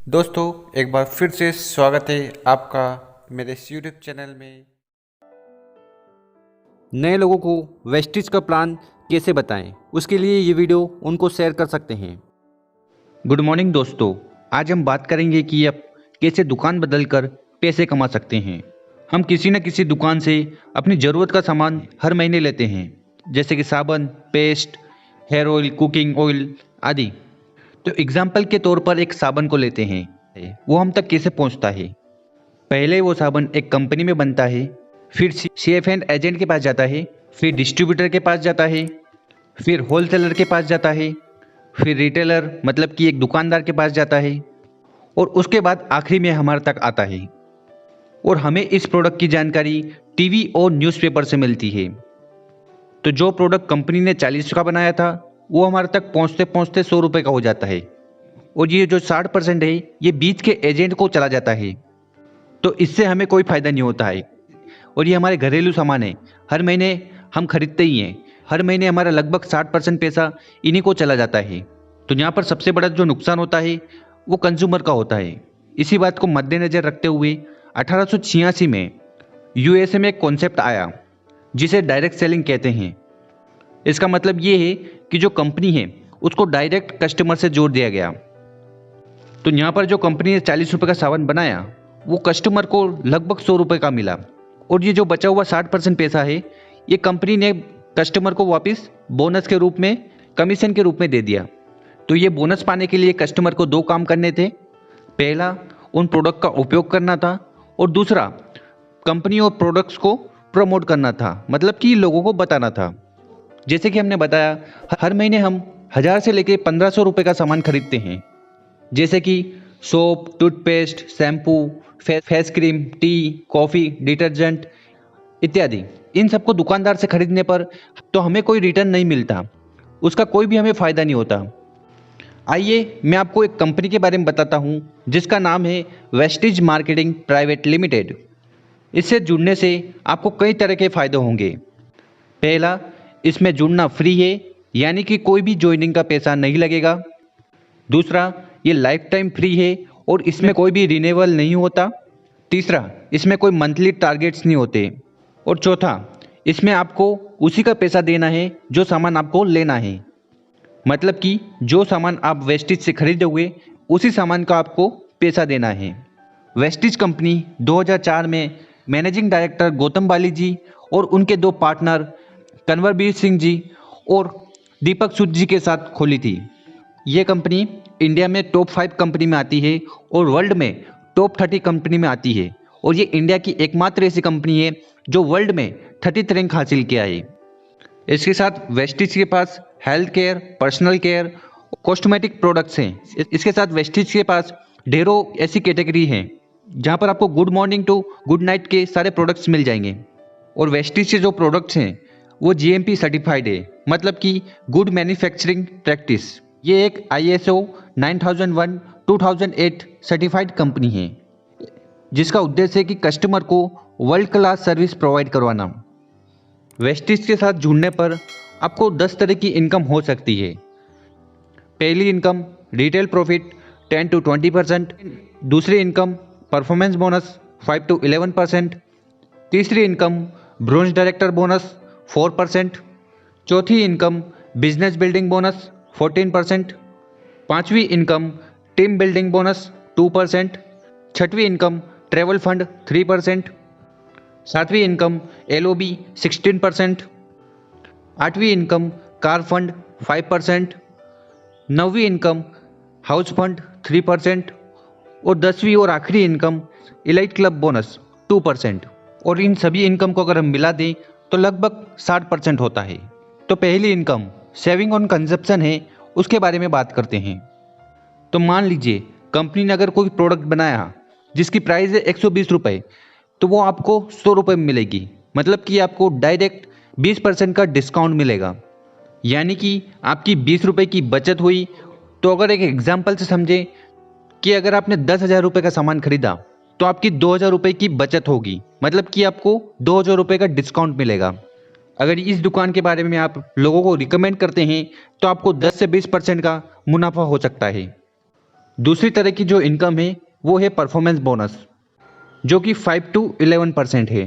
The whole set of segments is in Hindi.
दोस्तों एक बार फिर से स्वागत है आपका मेरे इस यूट्यूब चैनल में। नए लोगों को वेस्टिज का प्लान कैसे बताएं, उसके लिए ये वीडियो उनको शेयर कर सकते हैं। गुड मॉर्निंग दोस्तों, आज हम बात करेंगे कि आप कैसे दुकान बदलकर पैसे कमा सकते हैं। हम किसी न किसी दुकान से अपनी ज़रूरत का सामान हर महीने लेते हैं, जैसे कि साबुन, paste, hair oil, cooking oil आदि। तो एग्जाम्पल के तौर पर एक साबुन को लेते हैं, वो हम तक कैसे पहुंचता है। पहले वो साबुन एक कंपनी में बनता है, फिर सीएफ एंड एजेंट के पास जाता है, फिर डिस्ट्रीब्यूटर के पास जाता है, फिर होलसेलर के पास जाता है, फिर रिटेलर मतलब कि एक दुकानदार के पास जाता है, और उसके बाद आखिरी में हमारे तक आता है। और हमें इस प्रोडक्ट की जानकारी टीवी और न्यूज़पेपर से मिलती है। तो जो प्रोडक्ट कंपनी ने 40 का बनाया था, वो हमारे तक पहुंचते पहुंचते 100 रुपये का हो जाता है, और ये जो 60% है ये बीच के एजेंट को चला जाता है। तो इससे हमें कोई फ़ायदा नहीं होता है, और ये हमारे घरेलू सामान है, हर महीने हम खरीदते ही हैं। हर महीने हमारा लगभग 60% पैसा इन्हीं को चला जाता है। तो यहाँ पर सबसे बड़ा जो नुकसान होता है वो कंज्यूमर का होता है। इसी बात को मद्देनज़र रखते हुए 1886 में यूएसए में एक कॉन्सेप्ट आया जिसे डायरेक्ट सेलिंग कहते हैं। इसका मतलब ये है कि जो कंपनी है उसको डायरेक्ट कस्टमर से जोड़ दिया गया। तो यहाँ पर जो कंपनी ने 40 रुपये का साबुन बनाया, वो कस्टमर को लगभग 100 रुपये का मिला, और ये जो बचा हुआ 60% पैसा है ये कंपनी ने कस्टमर को वापस बोनस के रूप में, कमीशन के रूप में दे दिया। तो ये बोनस पाने के लिए कस्टमर को दो काम करने थे। पहला, उन प्रोडक्ट का उपयोग करना था, और दूसरा, कंपनी और प्रोडक्ट्स को प्रमोट करना था, मतलब कि लोगों को बताना था। जैसे कि हमने बताया, हर महीने हम 1000 से लेकर 1500 रुपये का सामान खरीदते हैं, जैसे कि soap, toothpaste, shampoo, face cream, T, coffee, detergent इत्यादि। इन सबको दुकानदार से खरीदने पर तो हमें कोई रिटर्न नहीं मिलता, उसका कोई भी हमें फ़ायदा नहीं होता। आइए मैं आपको एक कंपनी के बारे में बताता हूँ जिसका नाम है वेस्टिज मार्केटिंग प्राइवेट लिमिटेड। इससे जुड़ने से आपको कई तरह के फ़ायदे होंगे। पहला, इसमें जुड़ना फ्री है, यानी कि कोई भी ज्वाइनिंग का पैसा नहीं लगेगा। दूसरा, ये लाइफ टाइम फ्री है और इसमें कोई भी रिन्यूअल नहीं होता। तीसरा, इसमें कोई मंथली टारगेट्स नहीं होते। और चौथा, इसमें आपको उसी का पैसा देना है जो सामान आपको लेना है, मतलब कि जो सामान आप वेस्टिज से खरीदोगे उसी सामान का आपको पैसा देना है। वेस्टिज कंपनी 2004 में मैनेजिंग डायरेक्टर गौतम बाली जी और उनके दो पार्टनर कन्वरबीर सिंह जी और दीपक सूद जी के साथ खोली थी। ये कंपनी इंडिया में टॉप 5 कंपनी में आती है और वर्ल्ड में टॉप 30 कंपनी में आती है, और ये इंडिया की एकमात्र ऐसी कंपनी है जो वर्ल्ड में 30th रैंक हासिल किया है। इसके साथ वेस्टिज के पास health care, personal care, cosmetic products हैं। इसके साथ वेस्टिज के पास ढेरों ऐसी कैटेगरी हैं जहाँ पर आपको good morning to good night के सारे प्रोडक्ट्स मिल जाएंगे। और वेस्टिज के जो प्रोडक्ट्स हैं वो जीएमपी सर्टिफाइड है, मतलब कि गुड मैन्युफैक्चरिंग प्रैक्टिस। ये एक ISO 9001 2008 सर्टिफाइड कंपनी है, जिसका उद्देश्य है कि कस्टमर को वर्ल्ड क्लास सर्विस प्रोवाइड करवाना। वेस्टिज के साथ जुड़ने पर आपको 10 तरह की इनकम हो सकती है। पहली इनकम रिटेल प्रॉफिट 10 to 20%, दूसरी इनकम परफॉर्मेंस बोनस 5 to 11%, तीसरी इनकम ब्रोंज डायरेक्टर बोनस 4%, चौथी इनकम बिजनेस बिल्डिंग बोनस 14%, पांचवी इनकम टीम बिल्डिंग बोनस 2%, छठवीं इनकम ट्रैवल फंड 3%, सातवीं इनकम LOB 16%, आठवीं इनकम कार फंड 5%, नौवीं इनकम हाउस फंड 3%, और 10वीं और आखिरी इनकम इलाइट क्लब बोनस 2%। और इन सभी इनकम को अगर हम मिला दें तो लगभग 60% होता है। तो पहली इनकम सेविंग ऑन कंजप्शन है, उसके बारे में बात करते हैं। तो मान लीजिए कंपनी ने अगर कोई प्रोडक्ट बनाया जिसकी प्राइस है 120 रुपये, तो वो आपको 100 रुपये में मिलेगी, मतलब कि आपको डायरेक्ट 20% का डिस्काउंट मिलेगा, यानी कि आपकी 20 रुपये की बचत हुई। तो अगर एक एग्जाम्पल से समझें कि अगर आपने 10,000 रुपये का सामान खरीदा तो आपकी 2,000 रुपये की बचत होगी, मतलब कि आपको 2,000 रुपये का डिस्काउंट मिलेगा। अगर इस दुकान के बारे में आप लोगों को रिकमेंड करते हैं तो आपको 10 से 20% का मुनाफा हो सकता है। दूसरी तरह की जो इनकम है वो है परफॉर्मेंस बोनस, जो कि 5 to 11% है।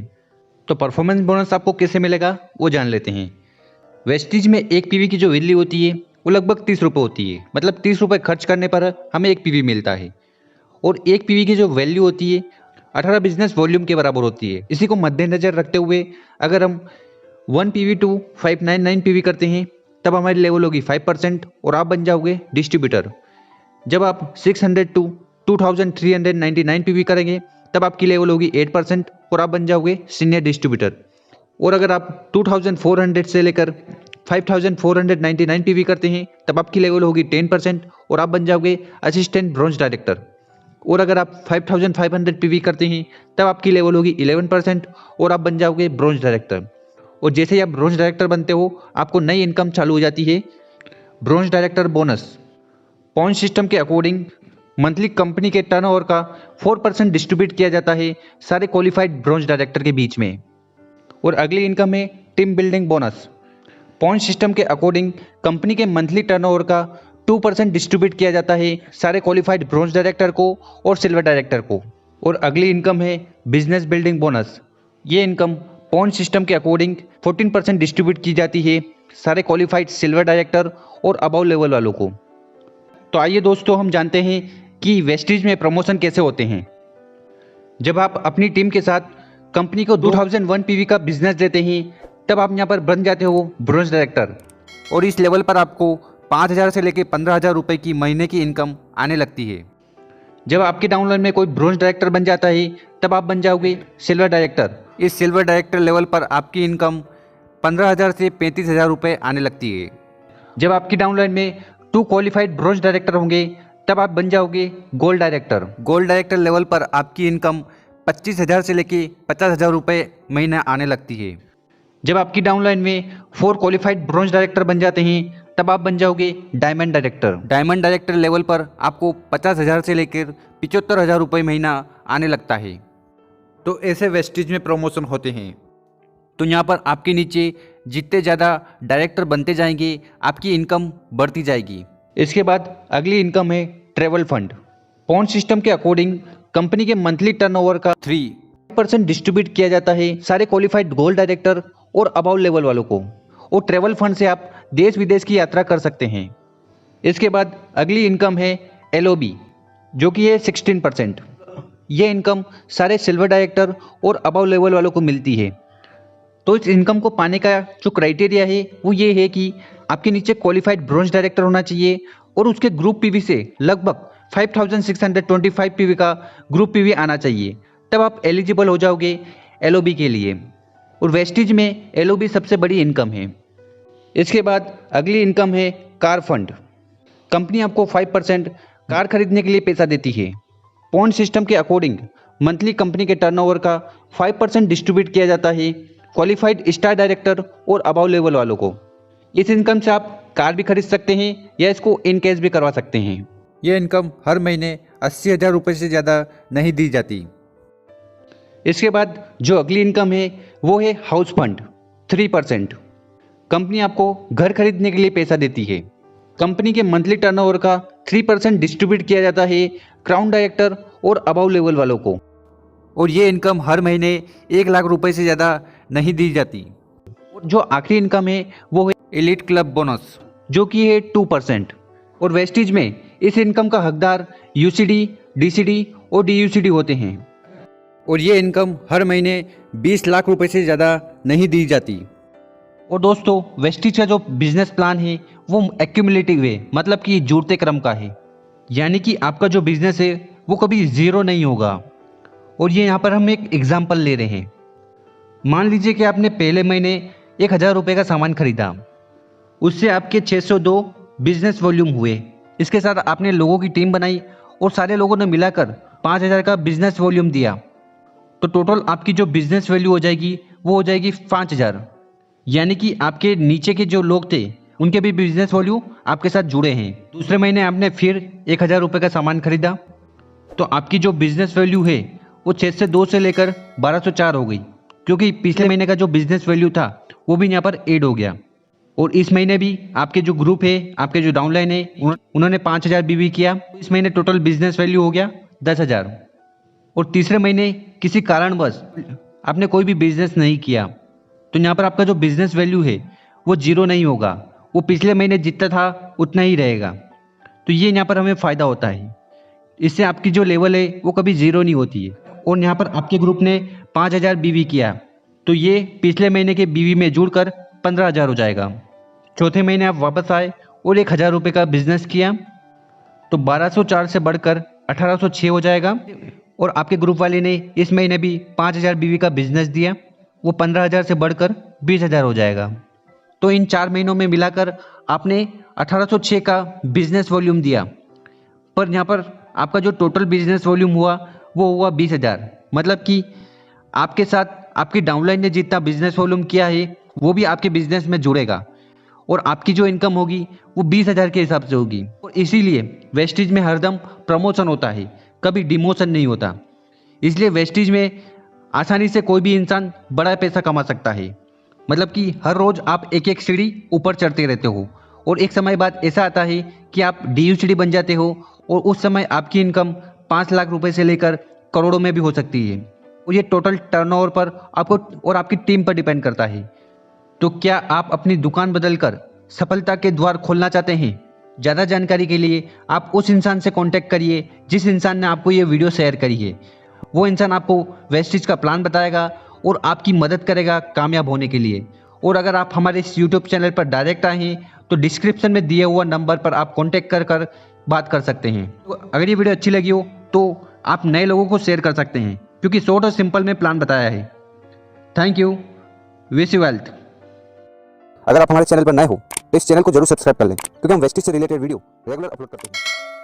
तो परफॉर्मेंस बोनस आपको कैसे मिलेगा वो जान लेते हैं। वेस्टीज में एक पीवी की जो वैल्यू होती है वो लगभग 30 रुपये होती है, मतलब 30 रुपये खर्च करने पर हमें एक पीवी मिलता है। और एक पीवी की जो वैल्यू होती है 18 बिजनेस वॉल्यूम के बराबर होती है। इसी को मद्देनजर रखते हुए अगर हम 1 पीवी टू 599 पीवी करते हैं तब हमारी लेवल होगी 5% और आप बन जाओगे डिस्ट्रीब्यूटर। जब आप 600 टू 2399 पीवी करेंगे तब आपकी लेवल होगी 8% और आप बन जाओगे सीनियर डिस्ट्रीब्यूटर। और अगर आप 2400 से लेकर 5499 पीवी करते हैं तब आपकी लेवल होगी 10% और आप बन जाओगे असिस्टेंट ब्रॉन्ज डायरेक्टर। और अगर आप 5500 पीवी करते हैं तब आपकी लेवल होगी 11% और आप बन जाओगे ब्रॉन्ज डायरेक्टर। और जैसे ही आप ब्रॉन्ज डायरेक्टर बनते हो आपको नई इनकम चालू हो जाती है, bronze director bonus. Point system के अकॉर्डिंग मंथली कंपनी के टर्नओवर का 4% डिस्ट्रीब्यूट किया जाता है सारे क्वालिफाइड ब्रॉन्ज डायरेक्टर के बीच में। और अगली इनकम है team building bonus. Point system के अकॉर्डिंग कंपनी के मंथली टर्नओवर का 2% डिस्ट्रीब्यूट किया जाता है सारे क्वालिफाइड ब्रॉन्ज डायरेक्टर को और सिल्वर डायरेक्टर को। और अगली इनकम है बिजनेस बिल्डिंग बोनस। ये इनकम पॉइंट सिस्टम के अकॉर्डिंग 14% डिस्ट्रीब्यूट की जाती है सारे क्वालिफाइड सिल्वर डायरेक्टर और अबव लेवल वालों को। तो आइए दोस्तों हम जानते हैं कि वेस्टीज में प्रमोशन कैसे होते हैं। जब आप अपनी टीम के साथ कंपनी को 2001 पीवी का बिजनेस देते हैं तब आप यहाँ पर बन जाते हो ब्रॉन्ज डायरेक्टर और इस लेवल पर आपको 5000 से लेकर 15000 रुपये की महीने की इनकम आने लगती है। जब आपके डाउनलाइन में कोई ब्रॉन्ज डायरेक्टर बन जाता है तब आप बन जाओगे सिल्वर डायरेक्टर। इस सिल्वर डायरेक्टर लेवल पर आपकी इनकम 15000 से 35000 रुपये आने लगती है। जब आपकी डाउनलाइन में 2 क्वालिफाइड ब्रॉन्ज डायरेक्टर होंगे तब आप बन जाओगे gold director. Gold director level पर आपकी इनकम 25000 से लेके 50000 रुपये महीना आने लगती है। जब आपकी डाउनलाइन में 4 क्वालिफाइड ब्रॉन्ज डायरेक्टर बन जाते हैं तब आप बन जाओगे diamond director. Diamond director level पर आपको 50000 से लेकर 75000 रुपये महीना आने लगता है। तो ऐसे वेस्टीज में प्रमोशन होते हैं। तो यहाँ पर आपके नीचे जितने ज़्यादा डायरेक्टर बनते जाएंगे आपकी इनकम बढ़ती जाएगी। इसके बाद अगली इनकम है ट्रैवल फंड। पॉइंट सिस्टम के अकॉर्डिंग कंपनी के मंथली टर्नओवर का 3% डिस्ट्रीब्यूट किया जाता है सारे क्वालिफाइड गोल्ड डायरेक्टर और अबाउ लेवल वालों को। और ट्रैवल फंड से आप देश विदेश की यात्रा कर सकते हैं। इसके बाद अगली इनकम है LOB, जो कि है 16%। यह इनकम सारे सिल्वर डायरेक्टर और अबाउ लेवल वालों को मिलती है। तो इस इनकम को पाने का जो क्राइटेरिया है वो ये है कि आपके नीचे क्वालिफाइड ब्रॉन्ज डायरेक्टर होना चाहिए और उसके ग्रुप पीवी से लगभग 5625 पीवी का ग्रुप पीवी आना चाहिए, तब आप एलिजिबल हो जाओगे LOB के लिए। और वेस्टीज में LOB सबसे बड़ी इनकम है। इसके बाद अगली इनकम है कार फंड। कंपनी आपको 5% कार खरीदने के लिए पैसा देती है। पॉइंट सिस्टम के अकॉर्डिंग मंथली कंपनी के टर्नओवर का 5% डिस्ट्रीब्यूट किया जाता है क्वालिफाइड स्टार डायरेक्टर और अबाउ लेवल वालों को। इस इनकम से आप कार भी खरीद सकते हैं या इसको इन कैश भी करवा सकते हैं। यह इनकम हर महीने 80,000 रुपये से ज़्यादा नहीं दी जाती। इसके बाद जो अगली इनकम है वो है हाउस फंड 3%। कंपनी आपको घर खरीदने के लिए पैसा देती है। कंपनी के मंथली टर्नओवर का 3% डिस्ट्रीब्यूट किया जाता है क्राउन डायरेक्टर और अबाउ लेवल वालों को। और ये इनकम हर महीने 1 लाख रुपए से ज़्यादा नहीं दी जाती। और जो आखिरी इनकम है वो है एलिट क्लब बोनस, जो कि है 2%। और वेस्टीज में इस इनकम का हकदार UCD, DCD और DUCD होते हैं। और ये इनकम हर महीने 20 लाख रुपए से ज़्यादा नहीं दी जाती। और दोस्तों वेस्टीज का जो बिजनेस प्लान है वो एक्यूमुलेटिव है, मतलब कि जुड़ते क्रम का है, यानी कि आपका जो बिजनेस है वो कभी ज़ीरो नहीं होगा। और ये यहाँ पर हम एक एग्जाम्पल ले रहे हैं। मान लीजिए कि आपने पहले महीने 1000 रुपये का सामान खरीदा, उससे आपके 602 बिजनेस वॉल्यूम हुए। इसके साथ आपने लोगों की टीम बनाई और सारे लोगों ने मिलाकर 5000 का बिजनेस वॉल्यूम दिया, तो टोटल आपकी जो बिजनेस वैल्यू हो जाएगी वो हो जाएगी 5000। यानी कि आपके नीचे के जो लोग थे उनके भी बिजनेस वैल्यू आपके साथ जुड़े हैं। दूसरे महीने आपने फिर 1000 रुपये का सामान खरीदा, तो आपकी जो बिजनेस वैल्यू है वो 602 से लेकर 1204 हो गई, क्योंकि पिछले महीने का जो बिजनेस वैल्यू था वो भी यहाँ पर ऐड हो गया। और इस महीने भी आपके जो ग्रुप है, आपके जो डाउनलाइन है, उन्होंने 5,000 बीवी किया। इस महीने टोटल बिजनेस वैल्यू हो गया 10,000। और तीसरे महीने किसी कारणवश आपने कोई भी बिजनेस नहीं किया तो यहाँ पर आपका जो बिजनेस वैल्यू है वो जीरो नहीं होगा, वो पिछले महीने जितना था उतना ही रहेगा। तो ये यहाँ पर हमें फ़ायदा होता है, इससे आपकी जो लेवल है वो कभी ज़ीरो नहीं होती है। और यहाँ पर आपके ग्रुप ने 5,000 बीवी किया तो ये पिछले महीने के बीवी में जुड़कर 15,000 हो जाएगा। चौथे महीने आप वापस आए और 1,000 रुपये का बिजनेस किया तो 1,204 से बढ़कर 1,806 हो जाएगा। और आपके ग्रुप वाले ने इस महीने भी 5,000 बीवी का बिजनेस दिया, वो 15,000 से बढ़कर 20,000 हो जाएगा। तो इन 4 महीनों में मिलाकर आपने 1,806 का बिजनेस वॉल्यूम दिया, पर यहाँ पर आपका जो टोटल बिजनेस वॉल्यूम हुआ वो हुआ 20,000। मतलब कि आपके साथ आपकी डाउनलाइन ने जितना बिजनेस वॉल्यूम किया है वो भी आपके बिजनेस में जुड़ेगा और आपकी जो इनकम होगी वो 20,000 के हिसाब से होगी। और इसीलिए वेस्टिज में हरदम प्रमोशन होता है, कभी डिमोशन नहीं होता। इसलिए वेस्टिज में आसानी से कोई भी इंसान बड़ा पैसा कमा सकता है। मतलब कि हर रोज़ आप एक एक सीढ़ी ऊपर चढ़ते रहते हो और एक समय बाद ऐसा आता है कि आप DUCD बन जाते हो और उस समय आपकी इनकम 5 लाख रुपए से लेकर करोड़ों में भी हो सकती है। और ये टोटल टर्नओवर पर आपको और आपकी टीम पर डिपेंड करता है। तो क्या आप अपनी दुकान बदलकर सफलता के द्वार खोलना चाहते हैं? ज़्यादा जानकारी के लिए आप उस इंसान से कांटेक्ट करिए जिस इंसान ने आपको ये वीडियो शेयर करी है। वो इंसान आपको वेस्टिज का प्लान बताएगा और आपकी मदद करेगा कामयाब होने के लिए। और अगर आप हमारे इस यूट्यूब चैनल पर डायरेक्ट आए हैं तो डिस्क्रिप्शन में दिए हुआ नंबर पर आप कॉन्टेक्ट कर बात कर सकते हैं। तो अगर ये वीडियो अच्छी लगी हो तो आप नए लोगों को शेयर कर सकते हैं, क्योंकि शॉर्ट और सिंपल में प्लान बताया है। Thank you, wish you wealth. अगर आप हमारे चैनल पर नए हो तो इस चैनल को जरूर सब्सक्राइब कर लें, क्योंकि हम वेस्टिज से रिलेटेड वीडियो रेगुलर अपलोड करते हैं।